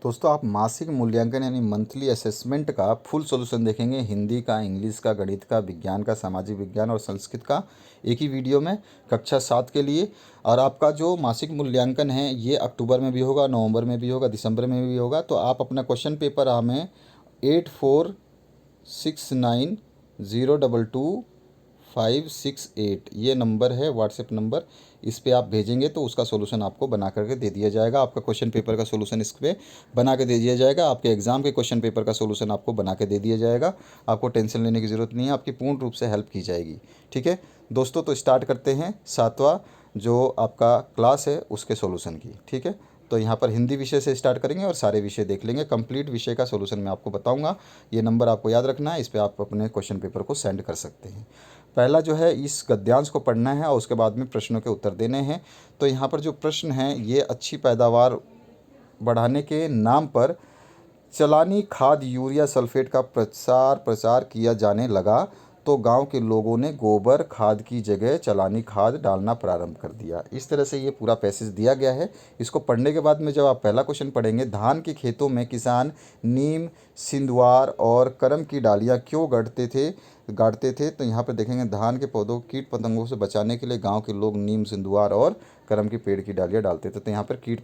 दोस्तों आप मासिक मूल्यांकन यानी मंथली असेसमेंट का फुल सॉल्यूशन देखेंगे। हिंदी का, इंग्लिश का, गणित का, विज्ञान का, सामाजिक विज्ञान और संस्कृत का एक ही वीडियो में कक्षा 7 के लिए। और आपका जो मासिक मूल्यांकन है ये अक्टूबर में भी होगा, नवंबर में भी होगा, दिसंबर में भी होगा। तो आप अपना क्वेश्चन पेपर हमें 8469022568 ये नंबर है, व्हाट्सएप नंबर। इस पे आप भेजेंगे तो उसका सोल्यूशन आपको बना करके दे दिया जाएगा। आपका क्वेश्चन पेपर का सोल्यूशन इस पे बना के दे दिया जाएगा। आपके एग्ज़ाम के क्वेश्चन पेपर का सोल्यूशन आपको बना के दे दिया जाएगा। आपको टेंशन लेने की ज़रूरत नहीं है, आपकी पूर्ण रूप से हेल्प की जाएगी। ठीक है दोस्तों, तो स्टार्ट करते हैं 7वां जो आपका क्लास है उसके सोल्यूशन की। ठीक है, तो यहाँ पर हिंदी विषय से स्टार्ट करेंगे और सारे विषय देख लेंगे। कंप्लीट विषय का सोल्यूशन मैं आपको बताऊंगा। ये नंबर आपको याद रखना है, इस पर आप अपने क्वेश्चन पेपर को सेंड कर सकते हैं। पहला जो है इस गद्यांश को पढ़ना है और उसके बाद में प्रश्नों के उत्तर देने हैं। तो यहाँ पर जो प्रश्न हैं ये अच्छी पैदावार बढ़ाने के नाम पर चलानी खाद यूरिया सल्फेट का प्रचार किया जाने लगा तो गांव के लोगों ने गोबर खाद की जगह चलानी खाद डालना प्रारंभ कर दिया। इस तरह से ये पूरा पैसेज दिया गया है। इसको पढ़ने के बाद में जब आप पहला क्वेश्चन पढ़ेंगे, धान के खेतों में किसान नीम, सिंधुआर और करम की डालियां क्यों गाड़ते थे। तो यहाँ पर देखेंगे धान के पौधों को कीट पतंगों से बचाने के लिए गांव के लोग नीम, सिंधुआर और करम के पेड़ की डालियां डालते थे। तो यहाँ पर कीट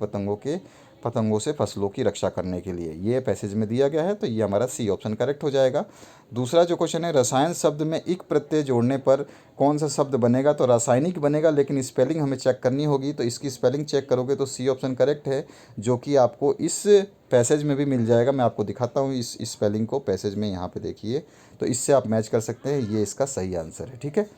पतंगों से फसलों की रक्षा करने के लिए ये पैसेज में दिया गया है। तो ये हमारा सी ऑप्शन करेक्ट हो जाएगा। दूसरा जो क्वेश्चन है, रसायन शब्द में इक प्रत्यय जोड़ने पर कौन सा शब्द बनेगा। तो रासायनिक बनेगा, लेकिन स्पेलिंग हमें चेक करनी होगी। तो इसकी स्पेलिंग चेक करोगे तो सी ऑप्शन करेक्ट है, जो कि आपको इस पैसेज में भी मिल जाएगा। मैं आपको दिखाता हूँ इस स्पेलिंग को पैसेज में, यहाँ पे देखिए। तो इससे आप मैच कर सकते हैं, ये इसका सही आंसर है। ठीक है,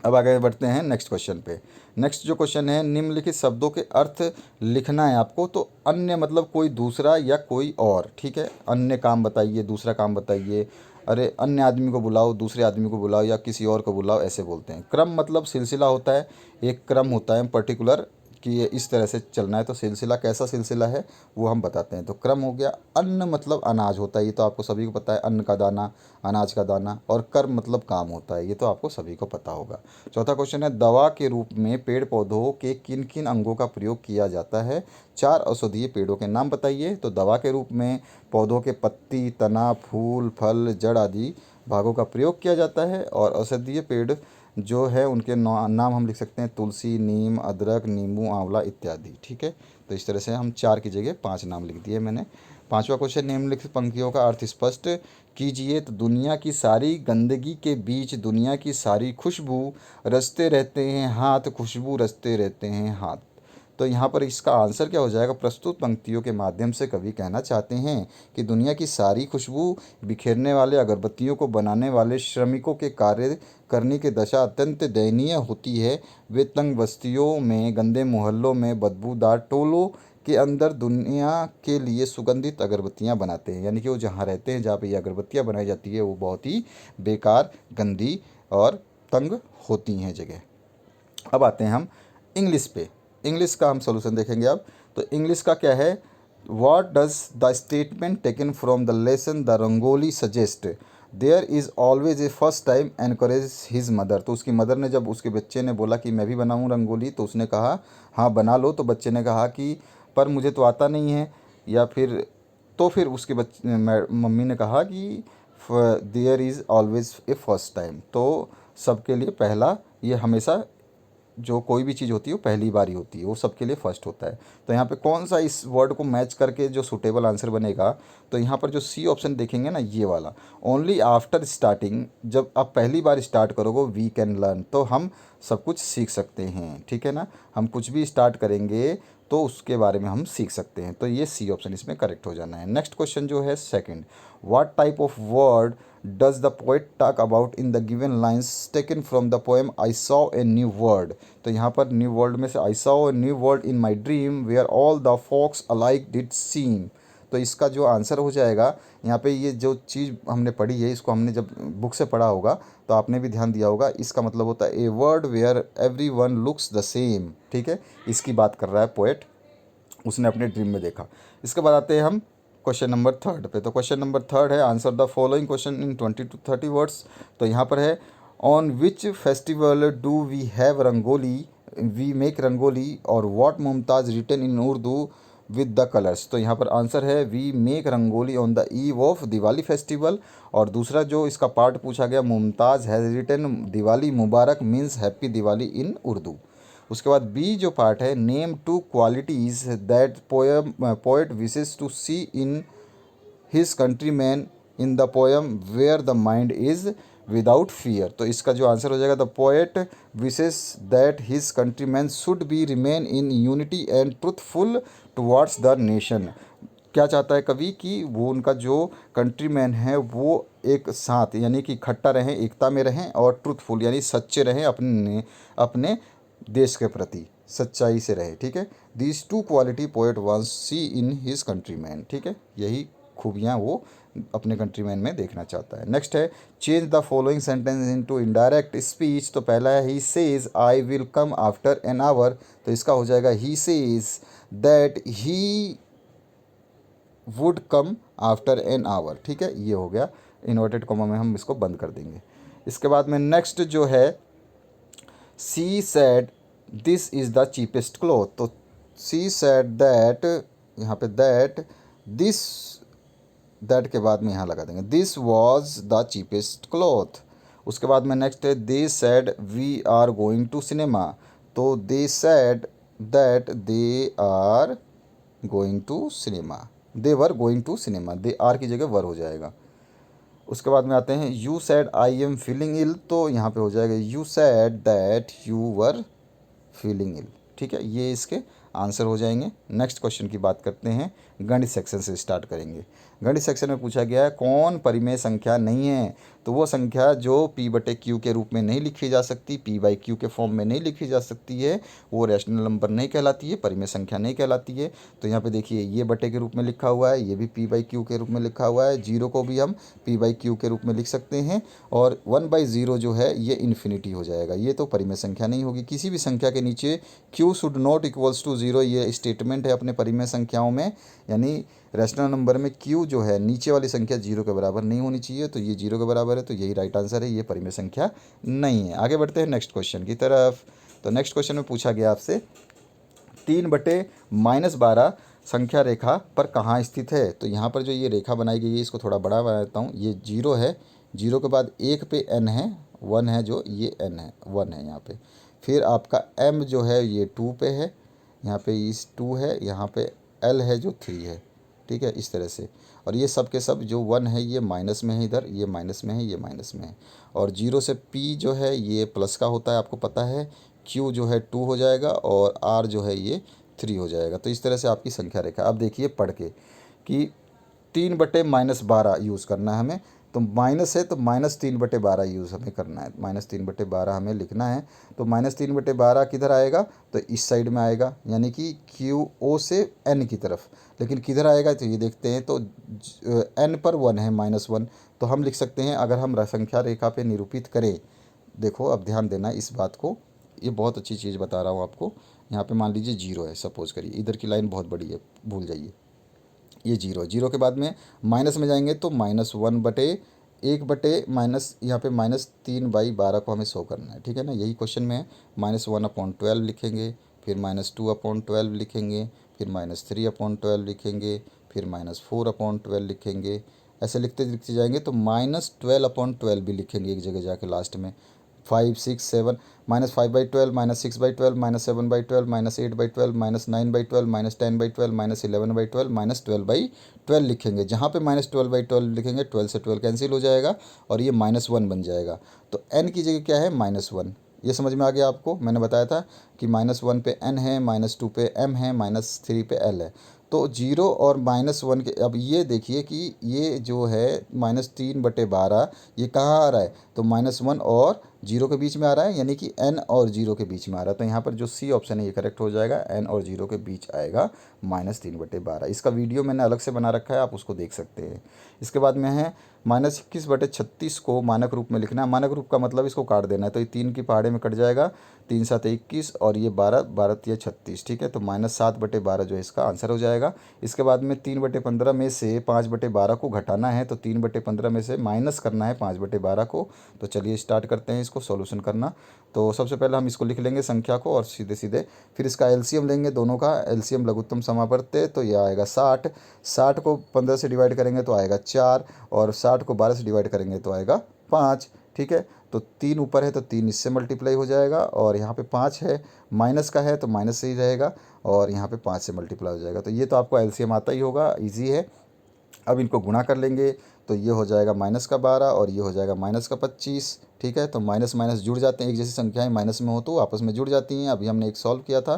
अब आगे बढ़ते हैं नेक्स्ट क्वेश्चन पे। नेक्स्ट जो क्वेश्चन है, निम्नलिखित शब्दों के अर्थ लिखना है आपको। तो अन्य मतलब कोई दूसरा या कोई और। ठीक है, अन्य काम बताइए, दूसरा काम बताइए। अरे अन्य आदमी को बुलाओ, दूसरे आदमी को बुलाओ या किसी और को बुलाओ, ऐसे बोलते हैं। क्रम मतलब सिलसिला होता है, एक क्रम होता है पर्टिकुलर कि ये इस तरह से चलना है। तो सिलसिला कैसा सिलसिला है वो हम बताते हैं। तो क्रम हो गया। अन्न मतलब अनाज होता है, ये तो आपको सभी को पता है, अन्न का दाना, अनाज का दाना। और कर्म मतलब काम होता है, ये तो आपको सभी को पता होगा। चौथा क्वेश्चन है, दवा के रूप में पेड़ पौधों के किन किन अंगों का प्रयोग किया जाता है। 4 औषधीय पेड़ों के नाम बताइए। तो दवा के रूप में पौधों के पत्ती, तना, फूल, फल, जड़ आदि भागों का प्रयोग किया जाता है। और औषधीय पेड़ जो है उनके नाम हम लिख सकते हैं, तुलसी, नीम, अदरक, नींबू, आंवला इत्यादि। ठीक है, तो इस तरह से हम 4 की जगह 5 नाम लिख दिए मैंने। पांचवा क्वेश्चन, निम्नलिखित पंक्तियों का अर्थ स्पष्ट कीजिए। तो दुनिया की सारी गंदगी के बीच दुनिया की सारी खुशबू रचते रहते हैं हाथ, खुशबू रचते रहते हैं हाथ। तो यहाँ पर इसका आंसर क्या हो जाएगा, प्रस्तुत पंक्तियों के माध्यम से कवि कहना चाहते हैं कि दुनिया की सारी खुशबू बिखेरने वाले, अगरबत्तियों को बनाने वाले श्रमिकों के कार्य करने की दशा अत्यंत दयनीय होती है। वे तंग बस्तियों में, गंदे मोहल्लों में, बदबूदार टोलों के अंदर दुनिया के लिए सुगंधित अगरबत्तियां बनाते हैं। यानी कि वो जहाँ रहते हैं, जहाँ पे ये अगरबत्तियां बनाई जाती है, वो बहुत ही बेकार, गंदी और तंग होती हैं जगह। अब आते हैं हम इंग्लिश पे। इंग्लिश का हम सोल्यूशन देखेंगे अब। तो इंग्लिश का क्या है, what does the statement taken from the lesson the rangoli suggest there is always a first time encourage his mother. तो उसकी मदर ने, जब उसके बच्चे ने बोला कि मैं भी बनाऊँ रंगोली, तो उसने कहा हाँ बना लो। तो बच्चे ने कहा कि पर मुझे तो आता नहीं है, या फिर तो फिर उसके बच्चे मम्मी ने कहा कि there is always a first time. तो सबके लिए पहला, ये हमेशा जो कोई भी चीज़ होती है वो पहली बार ही होती है, वो सबके लिए फर्स्ट होता है। तो यहाँ पे कौन सा इस वर्ड को मैच करके जो सूटेबल आंसर बनेगा। तो यहाँ पर जो सी ऑप्शन देखेंगे ना, ये वाला, ओनली आफ्टर स्टार्टिंग, जब आप पहली बार स्टार्ट करोगे, वी कैन लर्न, तो हम सब कुछ सीख सकते हैं। ठीक है ना, हम कुछ भी स्टार्ट करेंगे तो उसके बारे में हम सीख सकते हैं। तो ये सी ऑप्शन इसमें करेक्ट हो जाना है। नेक्स्ट क्वेश्चन जो है second, what type of word does the poet talk about in the given lines taken from the poem I saw a new world. तो यहाँ पर न्यू वर्ल्ड में से I saw a new world in my dream where all the folks alike did seem. तो इसका जो answer हो जाएगा, यहाँ पे ये जो चीज़ हमने पढ़ी है, इसको हमने जब बुक से पढ़ा होगा तो आपने भी ध्यान दिया होगा। इसका मतलब होता है a word where everyone looks the same. ठीक है, इसकी बात कर रहा है पोएट, उसने अपने ड्रीम में देखा। इसके बाद आते हैं हम क्वेश्चन नंबर थर्ड पे। तो क्वेश्चन नंबर थर्ड है, answer the following question in 20 to 30 words. तो यहाँ पर है, on which festival do we have rangoli, we make rangoli, और what Mumtaz written in Urdu with the colours. तो यहाँ पर आंसर है we make rangoli on the eve of Diwali festival. और दूसरा जो इसका पार्ट पूछा गया, Mumtaz has written Diwali Mubarak means happy Diwali इन उर्दू। उसके बाद बी जो पार्ट है, name two qualities that poet wishes to see in his countryman in the poem where the mind is without fear. तो इसका जो आंसर हो जाएगा, the poet wishes that his countryman should be remain in unity and truthful towards the nation. क्या चाहता है कवि कि वो उनका जो कंट्री मैन है वो एक साथ यानी कि इकट्ठा रहें, एकता में रहें, और ट्रुथफुल यानी सच्चे रहें अपने देश के प्रति सच्चाई से रहे। ठीक है, these two quality poet wants see in his countryman. ठीक है, यही खूबियाँ वो अपने कंट्री मैन में देखना चाहता है। नेक्स्ट है change the following sentence into indirect speech. तो पहला है he says I will come after an hour. तो इसका हो जाएगा he says that he would come after an hour. ठीक है, ये हो गया, इन्वर्टेड कॉमा में हम इसको बंद कर देंगे। इसके बाद में नेक्स्ट जो है she said this is the cheapest cloth. तो सी सैड दैट, यहाँ पे दैट, दिस, दैट के बाद में यहाँ लगा देंगे this was the cheapest cloth. उसके बाद में नेक्स्ट है they said we are going to cinema. तो they said that they are going to cinema, they were going to cinema, they are की जगह वर हो जाएगा। उसके बाद में आते हैं you said I am feeling ill. तो यहाँ पे हो जाएगा you said that you were feeling ill. ठीक है, ये इसके आंसर हो जाएंगे। नेक्स्ट क्वेश्चन की बात करते हैं, गणित सेक्शन से स्टार्ट करेंगे। गणित सेक्शन में पूछा गया है कौन परिमेय संख्या नहीं है। तो वो संख्या जो p बटे क्यू के रूप में नहीं लिखी जा सकती, p बाई क्यू के फॉर्म में नहीं लिखी जा सकती है, वो रैशनल नंबर नहीं कहलाती है, परिमेय संख्या नहीं कहलाती है। तो यहाँ पे देखिए ये बटे के रूप में लिखा हुआ है, ये भी p बाई क्यू के रूप में लिखा हुआ है, जीरो को भी हम p बाई क्यू के रूप में लिख सकते हैं, और 1/0 जो है ये इन्फिनिटी हो जाएगा, ये तो परिमेय संख्या नहीं होगी। किसी भी संख्या के नीचे q should not equals to 0, ये स्टेटमेंट है अपने परिमेय संख्याओं में, यानी रैशनल नंबर में q जो है नीचे वाली संख्या 0 के बराबर नहीं होनी चाहिए। तो ये 0 के बराबर है, तो यही राइट आंसर है, ये परिमेय संख्या नहीं है। आगे बढ़ते हैं नेक्स्ट क्वेश्चन की तरफ। तो नेक्स्ट क्वेश्चन में पूछा गया आपसे 3/-12 संख्या रेखा पर कहाँ स्थित है। तो यहाँ पर जो ये रेखा बनाई गई है, इसको थोड़ा बड़ा बना देता हूँ। ये 0 है, 0 के बाद 1 पे n है, 1 है, जो ये n है, 1 है यहाँ पे। फिर आपका m जो है ये 2 पे है, यहाँ पे इस 2 है, यहाँ पे l है जो 3 है। ठीक है, इस तरह से। और ये सब के सब जो 1 है ये माइनस में है, इधर ये माइनस में है, ये माइनस में है। और 0 से p जो है ये प्लस का होता है, आपको पता है। q जो है 2 हो जाएगा, और r जो है ये 3 हो जाएगा। तो इस तरह से आपकी संख्या रेखा। अब देखिए पढ़ के कि 3/-12 यूज़ करना है हमें। तो माइनस है तो -3/12 यूज़ हमें करना है, -3/12 हमें लिखना है। तो -3/12 किधर आएगा, तो इस साइड में आएगा, यानी कि क्यू ओ से n की तरफ। लेकिन किधर आएगा, तो ये देखते हैं। तो n पर 1 है, -1। तो हम लिख सकते हैं, अगर हम संख्या रेखा पे निरूपित करें, देखो अब ध्यान देना इस बात को, ये बहुत अच्छी चीज़ बता रहा हूँ आपको। यहाँ पे मान लीजिए 0 है, सपोज करिए, इधर की लाइन बहुत बड़ी है, भूल जाइए, ये 0 के बाद में माइनस में जाएंगे तो -1/1 बटे माइनस, यहाँ पे -3/12 को हमें शो करना है। ठीक है ना, यही क्वेश्चन में है। -1/12 लिखेंगे, फिर -2/12 लिखेंगे, फिर -3/12 लिखेंगे, फिर -4/12 लिखेंगे। ऐसे लिखते लिखते जाएंगे तो -12/12 भी लिखेंगे एक जगह जाके लास्ट में। 5, 6, 7, -5/12, -6/12, -7/12, -8/12, -9/12, -10/12, -11/12, -12/12 लिखेंगे। जहाँ पे -12/12 लिखेंगे, 12 से 12 कैंसिल हो जाएगा और ये -1 बन जाएगा। तो n की जगह क्या है, -1। ये समझ में आ गया आपको। मैंने बताया था कि -1 पे n है, -2 पे m है, -3 पे l है। तो 0 और -1 के, अब ये देखिए कि ये जो है -3/12 ये कहाँ आ रहा है, तो -1 और 0 के बीच में आ रहा है, यानी कि n और 0 के बीच में आ रहा है। तो यहाँ पर जो सी ऑप्शन है ये करेक्ट हो जाएगा, n और 0 के बीच आएगा -3/12। इसका वीडियो मैंने अलग से बना रखा है, आप उसको देख सकते हैं। इसके बाद में है -21/36 को मानक रूप में लिखना है। मानक रूप का मतलब इसको काट देना है, तो ये 3 की पहाड़े में कट जाएगा, 3 7 21 और ये 12, 12 3 36। ठीक है, तो -7/12 जो है इसका आंसर हो जाएगा। इसके बाद में 3/15 में से 5/12 को घटाना है, तो 3/15 में से माइनस करना है 5/12 को। तो चलिए स्टार्ट करते हैं इसको। इसको सॉल्यूशन करना। तो सबसे पहले हम इसको लिख लेंगे संख्या को और सीधे सीधे फिर इसका एलसीएम लेंगे, दोनों का एलसीएम लघुत्तम समावर्त्य, तो ये आएगा 60। 60 को 15 से डिवाइड करेंगे तो आएगा 4 और 60 को 12 से डिवाइड करेंगे तो आएगा 5। ठीक है, तो 3 ऊपर है तो 3 इससे मल्टीप्लाई हो जाएगा और यहाँ पे 5 है, माइनस का है तो माइनस से ही रहेगा और यहाँ पे 5 से मल्टीप्लाई हो जाएगा। तो ये तो आपको एलसीएम आता ही होगा, ईजी है। अब इनको गुणा कर लेंगे तो ये हो जाएगा -12 और ये हो जाएगा -25। ठीक है, तो माइनस माइनस जुड़ जाते हैं, एक जैसी संख्याएं माइनस में हो तो आपस में जुड़ जाती हैं। अभी हमने एक सॉल्व किया था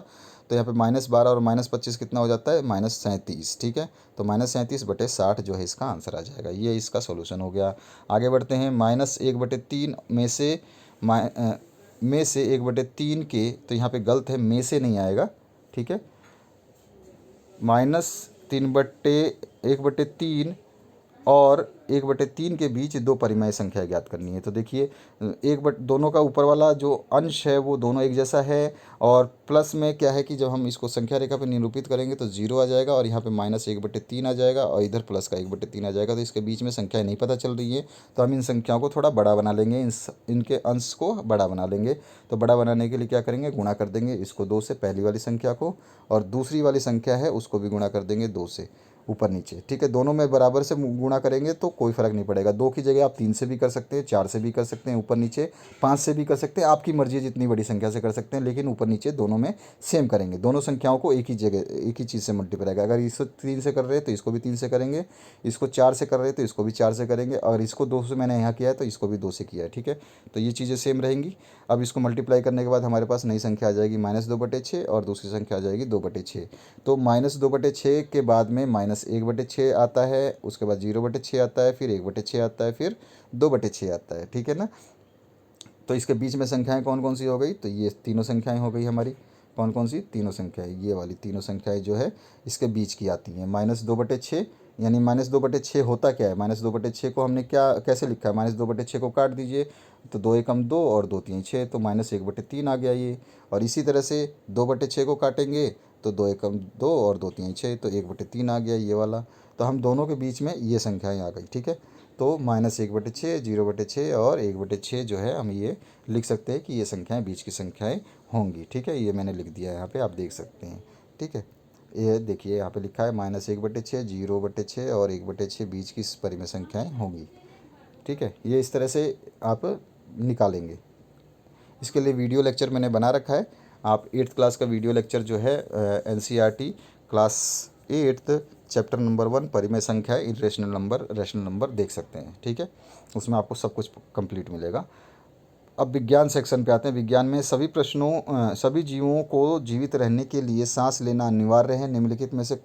तो यहाँ पे -12 और -25 कितना हो जाता है, -37। ठीक है, तो -37/60 जो है इसका आंसर आ जाएगा। ये इसका सॉल्यूशन हो गया। आगे बढ़ते हैं। -1/3 में से 1/3 के, तो यहाँ पे गलत है, में से नहीं आएगा। ठीक है, -1/3 और 1/3 के बीच दो परिमेय संख्या ज्ञात करनी है। तो देखिए दोनों का ऊपर वाला जो अंश है वो दोनों एक जैसा है और प्लस में क्या है कि जब हम इसको संख्या रेखा पर निरूपित करेंगे तो 0 आ जाएगा और यहाँ पे -1/3 आ जाएगा और इधर प्लस का 1/3 आ जाएगा। तो इसके बीच में संख्याएं नहीं पता चल रही है तो हम इन संख्याओं को थोड़ा बड़ा बना लेंगे, इनके अंश को बड़ा बना लेंगे। तो बड़ा बनाने के लिए क्या करेंगे, गुणा कर देंगे इसको 2 से, पहली वाली संख्या को, और दूसरी वाली संख्या है उसको भी गुणा कर देंगे 2 से, ऊपर नीचे। ठीक है, दोनों में बराबर से गुणा करेंगे तो कोई फ़र्क नहीं पड़ेगा। 2 की जगह आप 3 से भी कर सकते हैं, 4 से भी कर सकते हैं, ऊपर नीचे 5 से भी कर सकते हैं, आपकी मर्जी है जितनी बड़ी संख्या से कर सकते हैं, लेकिन ऊपर नीचे दोनों में सेम करेंगे। दोनों संख्याओं को एक ही जगह एक ही चीज़ से मल्टीप्लाई करेगा। अगर इसको 3 से कर रहे हैं तो इसको भी 3 से करेंगे, इसको 4 से कर रहे हैं तो इसको भी 4 से करेंगे, अगर इसको 2 से मैंने यहाँ किया है तो इसको भी 2 से किया है। ठीक है, तो ये चीज़ें सेम रहेंगी। अब इसको मल्टीप्लाई करने के बाद हमारे पास नई संख्या आ जाएगी -2/6 और दूसरी संख्या आ जाएगी 2/6। तो -2/6 के बाद में -1/6 आता है, उसके बाद 0/6 आता है, फिर 1/6 आता है, फिर 2/6 आता है। ठीक है ना, तो इसके बीच में संख्याएं कौन कौन सी हो गई, तो ये तीनों संख्याएं हो गई हमारी। कौन कौन सी, तीनों संख्याएं, ये वाली तीनों संख्याएं जो है इसके बीच की आती हैं। -2/6 यानी -2/6 होता क्या है, -2/6 को हमने क्या कैसे लिखा है, -2/6 को काट दीजिए तो 2 एकम 2 और 2 3 6, तो -1/3 आ गया ये। और इसी तरह से 2/6 को काटेंगे तो 2 एकम 2 और 2 3 6, तो 1/3 आ गया ये वाला। तो हम दोनों के बीच में ये संख्याएं आ गई। ठीक है, तो -1/6, 0/6 और 1/6 जो है हम ये लिख सकते हैं कि ये संख्याएं बीच की संख्याएं होंगी। ठीक है, ये मैंने लिख दिया है यहाँ पे, आप देख सकते हैं। ठीक है, ये देखिए यहाँ पे लिखा है -1/6, 0/6 और 1/6 बीच की परिमेय संख्याएं होंगी। ठीक है, ये इस तरह से आप निकालेंगे। इसके लिए वीडियो लेक्चर मैंने बना रखा है, आप 8th क्लास का वीडियो लेक्चर जो है NCERT class 8th chapter number 1 परिमेय संख्या इरेशनल नंबर देख सकते हैं। ठीक है, उसमें आपको सब कुछ कंप्लीट मिलेगा। अब विज्ञान सेक्शन पे आते हैं। विज्ञान में सभी जीवों को जीवित रहने के लिए सांस लेना अनिवार्य है। निम्नलिखित में से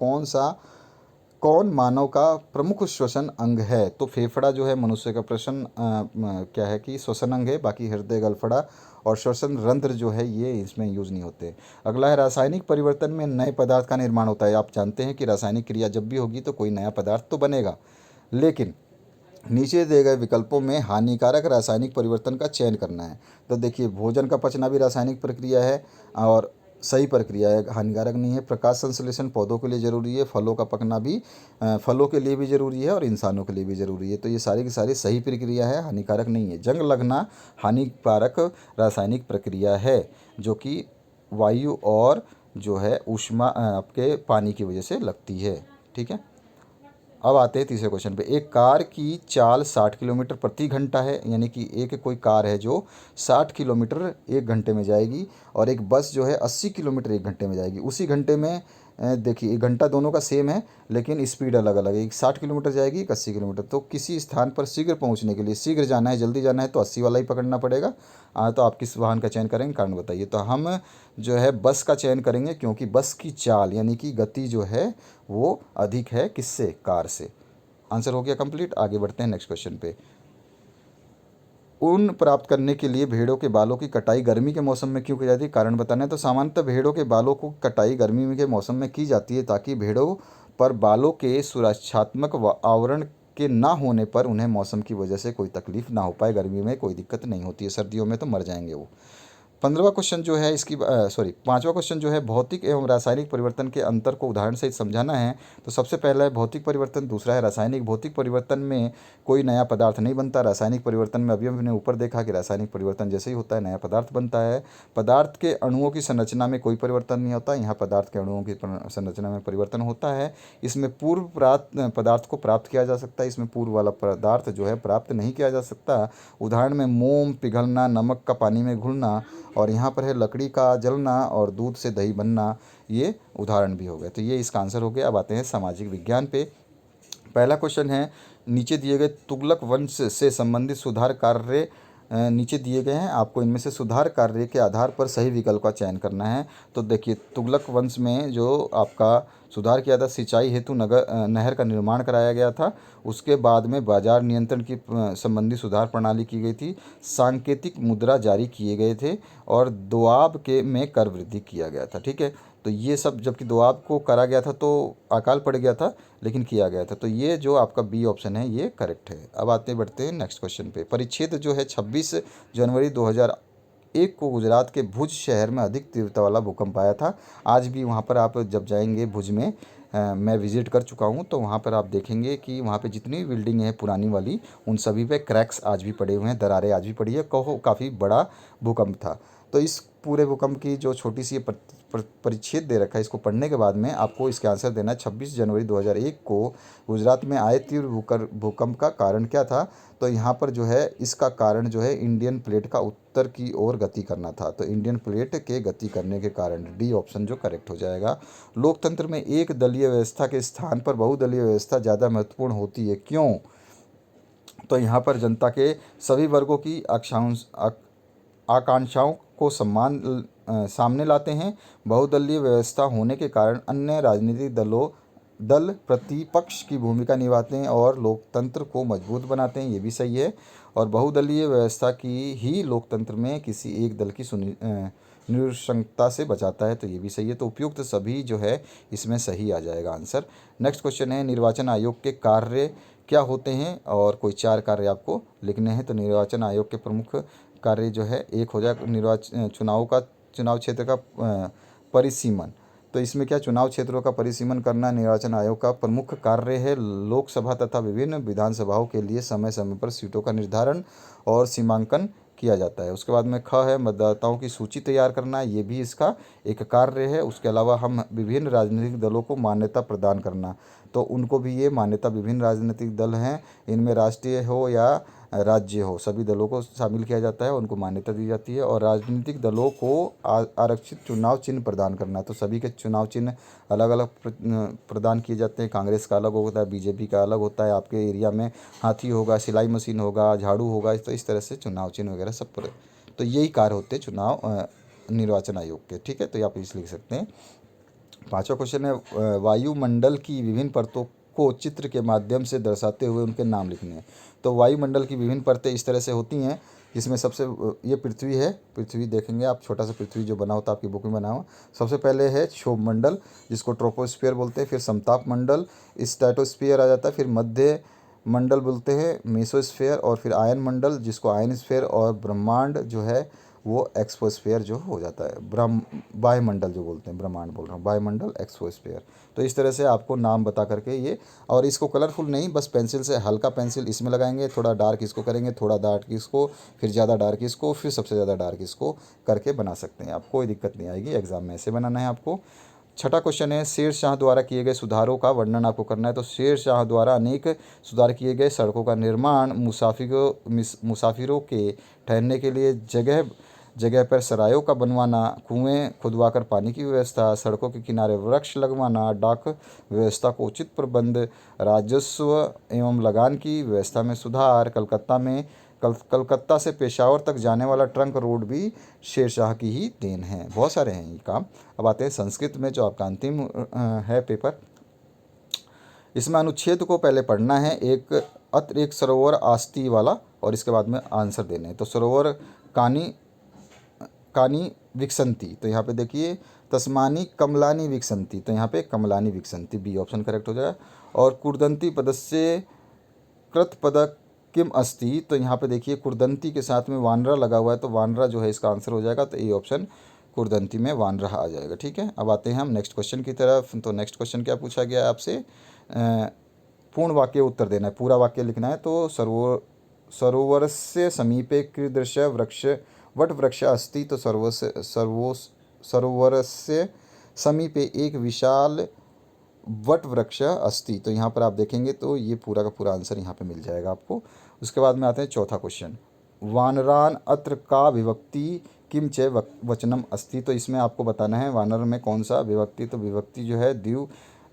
कौन मानव का प्रमुख श्वसन अंग है, तो फेफड़ा जो है मनुष्य का क्या है कि श्वसन अंग है, बाकी हृदय, गलफड़ा और श्वसन रंध्र जो है ये इसमें यूज़ नहीं होते। अगला है रासायनिक परिवर्तन में नए पदार्थ का निर्माण होता है। आप जानते हैं कि रासायनिक क्रिया जब भी होगी तो कोई नया पदार्थ तो बनेगा, लेकिन नीचे दिए गए विकल्पों में हानिकारक रासायनिक परिवर्तन का चयन करना है। तो देखिए भोजन का पचना भी रासायनिक प्रक्रिया है और सही प्रक्रिया है, हानिकारक नहीं है। प्रकाश संश्लेषण पौधों के लिए ज़रूरी है, फलों का पकना भी फलों के लिए भी ज़रूरी है और इंसानों के लिए भी ज़रूरी है। तो ये सारी की सारी सही प्रक्रिया है, हानिकारक नहीं है। जंग लगना हानिकारक रासायनिक प्रक्रिया है जो कि वायु और जो है ऊष्मा आपके पानी की वजह से लगती है। ठीक है, अब आते हैं तीसरे क्वेश्चन पे। एक कार की चाल 60 किलोमीटर प्रति घंटा है, यानी कि एक कोई कार है जो 60 किलोमीटर 1 घंटे में जाएगी और एक बस जो है 80 किलोमीटर 1 घंटे में जाएगी। उसी घंटे में देखिए 1 घंटा दोनों का सेम है लेकिन स्पीड अलग अलग है, एक 60 किलोमीटर जाएगी, एक 80 किलोमीटर। तो किसी स्थान पर शीघ्र पहुंचने के लिए, शीघ्र जाना है, जल्दी जाना है तो 80 वाला ही पकड़ना पड़ेगा। तो आप किस वाहन का चयन करेंगे, कारण बताइए। तो हम जो है बस का चयन करेंगे क्योंकि बस की चाल यानी कि गति जो है वो अधिक है किससे, कार से। आंसर हो गया कंप्लीट। आगे बढ़ते हैं नेक्स्ट क्वेश्चन पे। ऊन प्राप्त करने के लिए भेड़ों के बालों की कटाई गर्मी के मौसम में क्यों की जाती है, कारण बताना है। तो सामान्यतः भेड़ों के बालों को कटाई गर्मी के मौसम में की जाती है ताकि भेड़ों पर बालों के सुरक्षात्मक आवरण के ना होने पर उन्हें मौसम की वजह से कोई तकलीफ ना हो पाए। गर्मी में कोई दिक्कत नहीं होती है, सर्दियों में तो मर जाएंगे वो। 15वां क्वेश्चन जो है इसकी सॉरी 5वां क्वेश्चन जो है भौतिक एवं रासायनिक परिवर्तन के अंतर को उदाहरण सहित समझाना है। तो सबसे पहला है भौतिक परिवर्तन, दूसरा है रासायनिक। भौतिक परिवर्तन में कोई नया पदार्थ नहीं बनता। रासायनिक परिवर्तन में अभी हमने ऊपर देखा कि रासायनिक परिवर्तन जैसे ही होता है नया पदार्थ बनता है। पदार्थ के अणुओं की संरचना में कोई परिवर्तन नहीं होता, यहाँ पदार्थ के अणुओं की संरचना में परिवर्तन होता है। इसमें पूर्व प्राप्त पदार्थ को प्राप्त किया जा सकता है, इसमें पूर्व वाला पदार्थ जो है प्राप्त नहीं किया जा सकता। उदाहरण में मोम पिघलना, नमक का पानी में घुलना, और यहाँ पर है लकड़ी का जलना और दूध से दही बनना, ये उदाहरण भी हो गए। तो ये इसका आंसर हो गया। अब आते हैं सामाजिक विज्ञान पे। पहला क्वेश्चन है नीचे दिए गए तुगलक वंश से संबंधित सुधार कार्य नीचे दिए गए हैं, आपको इनमें से सुधार कार्य के आधार पर सही विकल्प का चयन करना है। तो देखिए तुगलक वंश में जो आपका सुधार किया था, सिंचाई हेतु नहर का निर्माण कराया गया था। उसके बाद में बाजार नियंत्रण की संबंधी सुधार प्रणाली की गई थी। सांकेतिक मुद्रा जारी किए गए थे और दोआब के में कर वृद्धि किया गया था। ठीक है, तो ये सब जबकि दोआब को करा गया था तो अकाल पड़ गया था, लेकिन किया गया था। तो ये जो आपका बी ऑप्शन है ये करेक्ट है। अब आते बढ़ते हैं नेक्स्ट क्वेश्चन पे। परिच्छेद जो है 26 जनवरी 2001 को गुजरात के भुज शहर में अधिक तीव्रता वाला भूकंप आया था। आज भी वहाँ पर आप जब जाएंगे भुज में, मैं विज़िट कर चुका हूँ, तो वहाँ पर आप देखेंगे कि वहाँ पे जितनी बिल्डिंग है पुरानी वाली उन सभी पे क्रैक्स आज भी पड़े हुए हैं, दरारें आज भी पड़ी है। कहो काफ़ी बड़ा भूकंप था। तो इस पूरे भूकंप की जो छोटी सी परिच्छेद दे रखा है, इसको पढ़ने के बाद में आपको इसके आंसर देना है। 26 जनवरी 2001 को गुजरात में आए तीव्र भूकंप का कारण क्या था। तो यहाँ पर जो है इसका कारण जो है इंडियन प्लेट का उत्तर की ओर गति करना था। तो इंडियन प्लेट के गति करने के कारण डी ऑप्शन जो करेक्ट हो जाएगा। लोकतंत्र में एक दलीय व्यवस्था के स्थान पर बहुदलीय व्यवस्था ज़्यादा महत्वपूर्ण होती है, क्यों। तो यहाँ पर जनता के सभी वर्गों की आकांक्षाओं को सामने लाते हैं। बहुदलीय व्यवस्था होने के कारण अन्य राजनीतिक दल प्रतिपक्ष की भूमिका निभाते हैं और लोकतंत्र को मजबूत बनाते हैं, ये भी सही है। और बहुदलीय व्यवस्था की ही लोकतंत्र में किसी एक दल की निरंकुशता से बचाता है, तो ये भी सही है। तो उपयुक्त सभी जो है इसमें सही आ जाएगा आंसर। नेक्स्ट क्वेश्चन है निर्वाचन आयोग के कार्य क्या होते हैं, और कोई 4 कार्य आपको लिखने हैं। तो निर्वाचन आयोग के प्रमुख कार्य जो है, एक हो जाए चुनाव क्षेत्र का परिसीमन। तो इसमें क्या चुनाव क्षेत्रों का परिसीमन करना निर्वाचन आयोग का प्रमुख कार्य है। लोकसभा तथा विभिन्न विधानसभाओं के लिए समय समय पर सीटों का निर्धारण और सीमांकन किया जाता है। उसके बाद में ख है मतदाताओं की सूची तैयार करना, ये भी इसका एक कार्य है। उसके अलावा हम विभिन्न राजनीतिक दलों को मान्यता प्रदान करना, तो उनको भी ये मान्यता, विभिन्न राजनीतिक दल हैं, इनमें राष्ट्रीय हो या राज्य हो, सभी दलों को शामिल किया जाता है, उनको मान्यता दी जाती है। और राजनीतिक दलों को आरक्षित चुनाव चिन्ह प्रदान करना, तो सभी के चुनाव चिन्ह अलग अलग प्रदान किए जाते हैं। कांग्रेस का अलग होता है, बीजेपी का अलग होता है, आपके एरिया में हाथी होगा, सिलाई मशीन होगा, झाड़ू होगा, तो इस तरह से चुनाव चिन्ह वगैरह सब पर। तो यही कार्य होते हैं चुनाव निर्वाचन आयोग के। ठीक है, तो आप इस लिख सकते हैं। 5वां क्वेश्चन है वायुमंडल की विभिन्न परतों को चित्र के माध्यम से दर्शाते हुए उनके नाम लिखने हैं। तो वायुमंडल की विभिन्न परतें इस तरह से होती हैं, जिसमें सबसे ये पृथ्वी है। पृथ्वी देखेंगे आप, छोटा सा पृथ्वी जो बना होता है आपकी बुक में बना हुआ। सबसे पहले है क्षोभ मंडल, जिसको ट्रोपोस्फियर बोलते हैं। फिर समताप मंडल, स्ट्रेटोस्फियर आ जाता है। फिर मध्य मंडल बोलते हैं मेसोस्फेयर, और फिर आयन मंडल जिसको आयनस्फेयर, और ब्रह्मांड जो है वो एक्सोस्फेयर जो हो जाता है। वायुमंडल जो बोलते हैं, ब्रह्मांड बोल रहा हूँ, वायुमंडल एक्सोस्फेयर। तो इस तरह से आपको नाम बता करके ये, और इसको कलरफुल नहीं, बस पेंसिल से हल्का पेंसिल इसमें लगाएंगे, थोड़ा डार्क इसको करेंगे, थोड़ा डार्क इसको, फिर ज़्यादा डार्क इसको, फिर सबसे ज़्यादा डार्क इसको करके बना सकते हैं आप, कोई दिक्कत नहीं आएगी। एग्जाम में ऐसे बनाना है आपको। 6वां क्वेश्चन है शेर शाह द्वारा किए गए सुधारों का वर्णन आपको करना है। तो शेर शाह द्वारा अनेक सुधार किए गए। सड़कों का निर्माण, मुसाफिरों के ठहरने के लिए जगह जगह पर सरायों का बनवाना, कुएं खुदवाकर पानी की व्यवस्था, सड़कों के किनारे वृक्ष लगवाना, डाक व्यवस्था को उचित प्रबंध, राजस्व एवं लगान की व्यवस्था में सुधार। कलकत्ता से पेशावर तक जाने वाला ट्रंक रोड भी शेरशाह की ही देन है। बहुत सारे हैं ये काम। अब आते हैं संस्कृत में, जो आपका अंतिम है पेपर। इसमें अनुच्छेद को पहले पढ़ना है, एक सरोवर आस्ती वाला, और इसके बाद में आंसर देने हैं। तो सरोवर कानी कानी विकसंती, तो यहाँ पे देखिए तस्मानी कमलानी विकसंती, तो यहाँ पे कमलानी विकसंती, बी ऑप्शन करेक्ट हो जाएगा। और कुर्दंती पदस्य कृत पदक किम अस्ति, तो यहाँ पे देखिए कुर्दंती के साथ में वानरा लगा हुआ है, तो वानरा जो है इसका आंसर हो जाएगा। तो ए ऑप्शन कुर्दंती में वानरा आ जाएगा। ठीक है, अब आते हैं हम नेक्स्ट क्वेश्चन की तरफ। तो नेक्स्ट क्वेश्चन क्या पूछा गया है आपसे, पूर्ण वाक्य उत्तर देना है, पूरा वाक्य लिखना है। तो सरोवरस्य समीपे कीदृश वृक्ष वट वृक्ष अस्ति, तो सरोवरस्य समीपे एक विशाल वट वृक्ष अस्ति। तो यहाँ पर आप देखेंगे तो ये पूरा का पूरा आंसर यहाँ पे मिल जाएगा आपको। उसके बाद में आते हैं चौथा क्वेश्चन, वानरान अत्र का विभक्ति किम च वचनम अस्ति। तो इसमें आपको बताना है वानर में कौन सा विभक्ति, तो विभक्ति जो है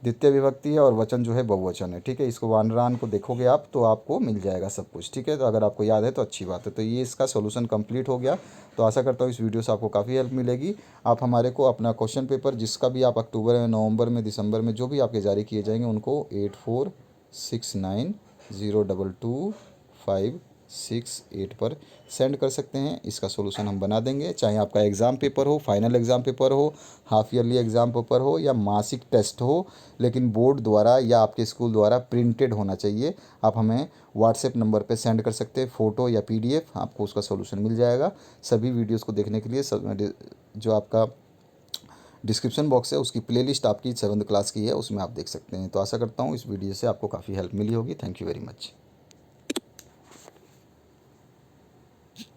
द्वितीय विभक्ति है और वचन जो है बहुवचन है। ठीक है, इसको वानरान को देखोगे आप तो आपको मिल जाएगा सब कुछ। ठीक है, तो अगर आपको याद है तो अच्छी बात है। तो ये इसका सोल्यूशन कंप्लीट हो गया। तो आशा करता हूँ इस वीडियो से आपको काफ़ी हेल्प मिलेगी। आप हमारे को अपना क्वेश्चन पेपर जिसका भी आप अक्टूबर में, नवंबर में, दिसंबर में जो भी आपके जारी किए जाएंगे उनको 8469022568 पर सेंड कर सकते हैं। इसका सोल्यूशन हम बना देंगे। चाहे आपका एग्ज़ाम पेपर हो, फाइनल एग्ज़ाम पेपर हो, हाफ ईयरली एग्ज़ाम पेपर हो या मासिक टेस्ट हो, लेकिन बोर्ड द्वारा या आपके स्कूल द्वारा प्रिंटेड होना चाहिए। आप हमें व्हाट्सएप नंबर पे सेंड कर सकते हैं फ़ोटो या PDF, आपको उसका सोल्यूशन मिल जाएगा। सभी वीडियोस को देखने के लिए जो आपका डिस्क्रिप्शन बॉक्स है उसकी प्लेलिस्ट आपकी 7th क्लास की है, उसमें आप देख सकते हैं। तो आशा करता हूँ इस वीडियो से आपको काफ़ी हेल्प मिली होगी। Thank you very much.